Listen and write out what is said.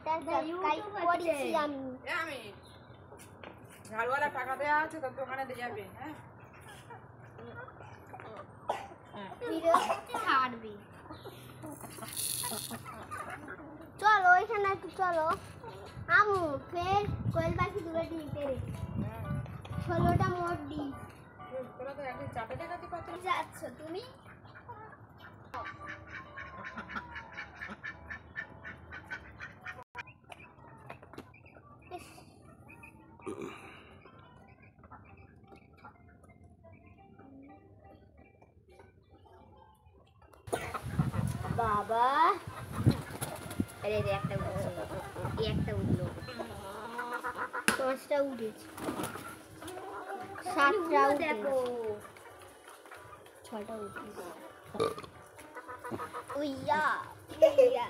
চ্যানেলটা সাবস্ক্রাইব করেছি আমি। আমি ঝাড়ওয়ালা টাকা দেওয়া আছে তোর দোকানে দিয়ে যাবে। হ্যাঁ ভিডিও ছাড়বি। চলো ওইখানে একটু চলো। আমু ফের কোয়েল পাখি দূরে ডিম পেরে 16টা মোট ডিম। তোরা তো একদিন চাপে দেখাতে পারছো যাচ্ছ তুমি? বাবা আরে রে একটা উঠছে, এই একটা উঠলো, 5টা উঠেছে, 7টা দেখো, 6টা উঠেছে। উইয়া উইয়া